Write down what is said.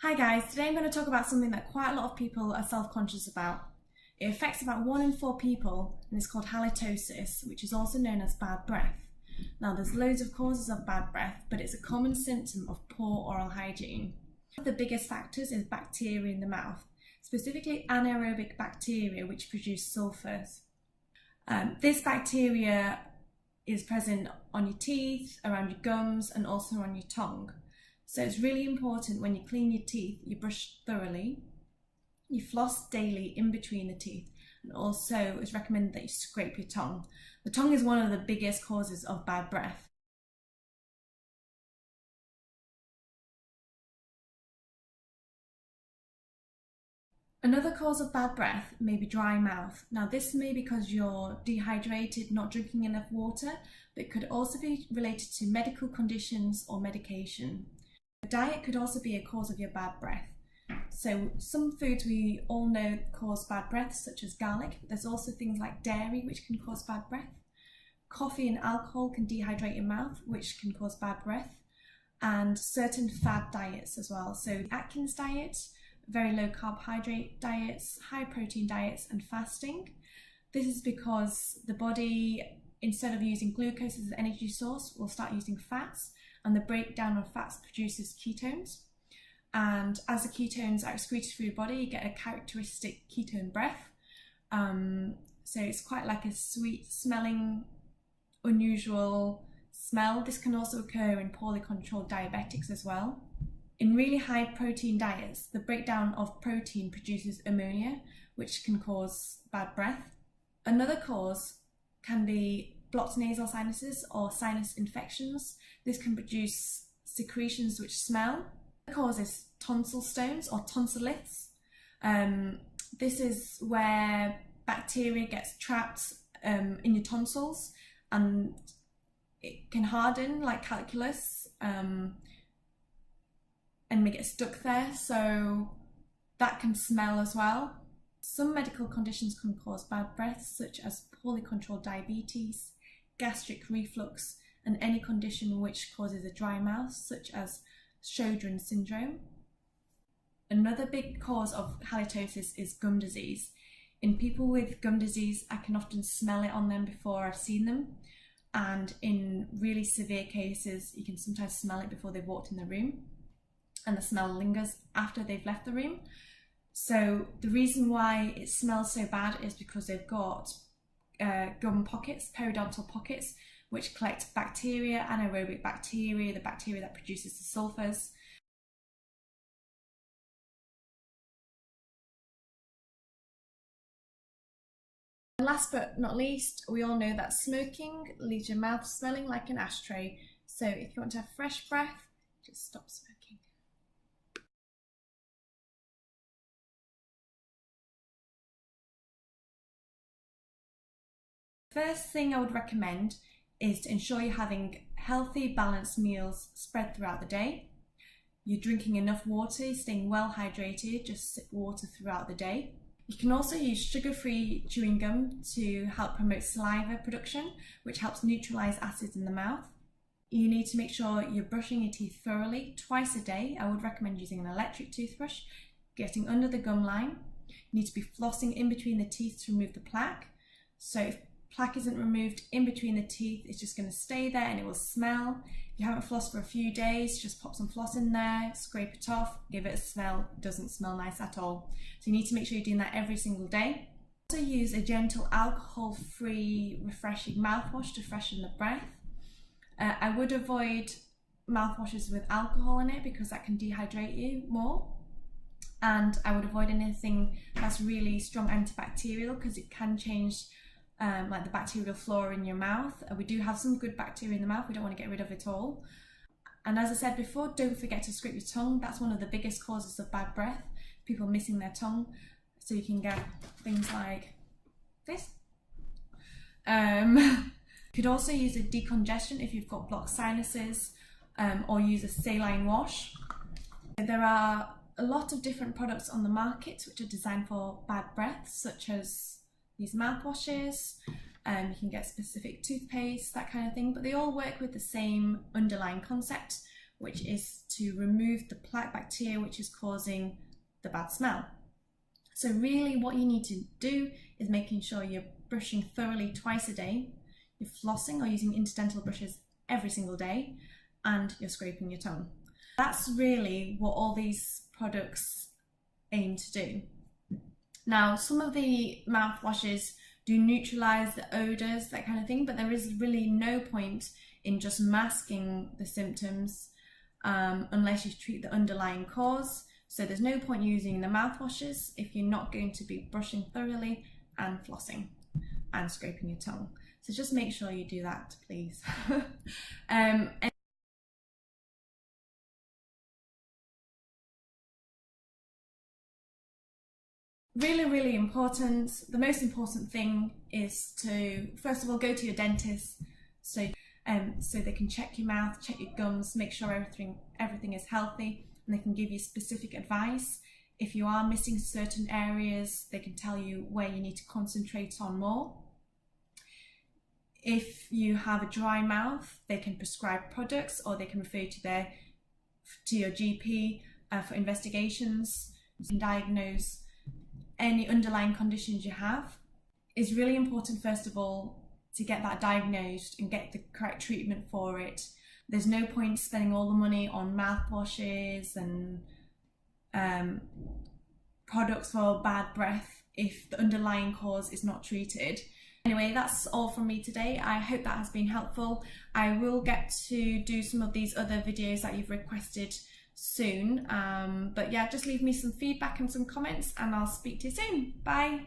Hi guys, today I'm going to talk about something that quite a lot of people are self-conscious about. It affects about 1 in 4 people and it's called halitosis, which is also known as bad breath. Now there's loads of causes of bad breath, but it's a common symptom of poor oral hygiene. One of the biggest factors is bacteria in the mouth, specifically anaerobic bacteria which produce sulfurs. This bacteria is present on your teeth, around your gums and also on your tongue. So it's really important when you clean your teeth, you brush thoroughly, you floss daily in between the teeth, and also it's recommended that you scrape your tongue. The tongue is one of the biggest causes of bad breath. Another cause of bad breath may be dry mouth. Now this may be because you're dehydrated, not drinking enough water, but it could also be related to medical conditions or medication. Diet could also be a cause of your bad breath. So some foods we all know cause bad breath, such as garlic, but there's also things like dairy which can cause bad breath. Coffee and alcohol can dehydrate your mouth, which can cause bad breath, and certain fad diets as well. So Atkins diet, very low carbohydrate diets, high protein diets and fasting. This is because the body, instead of using glucose as an energy source, will start using fats, and the breakdown of fats produces ketones. And as the ketones are excreted through your body, you get a characteristic ketone breath. So it's quite like a sweet smelling, unusual smell. This can also occur in poorly controlled diabetics as well. In really high protein diets, the breakdown of protein produces ammonia, which can cause bad breath. Another cause can be blocked nasal sinuses or sinus infections. This can produce secretions which smell. The cause is tonsil stones or tonsiliths. This is where bacteria gets trapped in your tonsils and it can harden like calculus and may get stuck there, so that can smell as well. Some medical conditions can cause bad breath, such as poorly controlled diabetes, gastric reflux, and any condition which causes a dry mouth, such as Sjögren's syndrome. Another big cause of halitosis is gum disease. In people with gum disease, I can often smell it on them before I've seen them, and in really severe cases, you can sometimes smell it before they've walked in the room, and the smell lingers after they've left the room. So the reason why it smells so bad is because they've got gum pockets, periodontal pockets, which collect bacteria, anaerobic bacteria, the bacteria that produces the sulfurs. And last but not least, we all know that smoking leaves your mouth smelling like an ashtray. So if you want to have fresh breath, just stop smoking. First thing I would recommend is to ensure you're having healthy, balanced meals spread throughout the day. You're drinking enough water, staying well hydrated, just sip water throughout the day. You can also use sugar-free chewing gum to help promote saliva production, which helps neutralize acids in the mouth. You need to make sure you're brushing your teeth thoroughly twice a day. I would recommend using an electric toothbrush, getting under the gum line. You need to be flossing in between the teeth to remove the plaque. So if plaque isn't removed in between the teeth, it's just going to stay there and it will smell. If you haven't flossed for a few days, just pop some floss in there, scrape it off, give it a smell. It doesn't smell nice at all. So you need to make sure you're doing that every single day. Also use a gentle alcohol-free refreshing mouthwash to freshen the breath. I would avoid mouthwashes with alcohol in it because that can dehydrate you more. And I would avoid anything that's really strong antibacterial because it can change like the bacterial flora in your mouth. We do have some good bacteria in the mouth, we don't want to get rid of it all. And as I said before, don't forget to scrape your tongue. That's one of the biggest causes of bad breath, people missing their tongue. So you can get things like this. You could also use a decongestant if you've got blocked sinuses, or use a saline wash. There are a lot of different products on the market which are designed for bad breath, such as these mouthwashes. You can get specific toothpaste, that kind of thing, but they all work with the same underlying concept, which is to remove the plaque bacteria which is causing the bad smell. So really what you need to do is making sure you're brushing thoroughly twice a day, you're flossing or using interdental brushes every single day, and you're scraping your tongue. That's really what all these products aim to do. Now, some of the mouthwashes do neutralize the odors, that kind of thing, but there is really no point in just masking the symptoms unless you treat the underlying cause. So there's no point using the mouthwashes if you're not going to be brushing thoroughly and flossing and scraping your tongue. So just make sure you do that, please. And really important, the most important thing is to first of all go to your dentist so they can check your mouth, check your gums, make sure everything is healthy, and they can give you specific advice. If you are missing certain areas, they can tell you where you need to concentrate on more. If you have a dry mouth, they can prescribe products, or they can refer you to your GP for investigations and diagnose any underlying conditions you have. It's really important, first of all, to get that diagnosed and get the correct treatment for it. There's no point spending all the money on mouthwashes and products for bad breath if the underlying cause is not treated. Anyway, that's all from me today. I hope that has been helpful. I will get to do some of these other videos that you've requested soon. But yeah, just leave me some feedback and some comments, and I'll speak to you soon. Bye.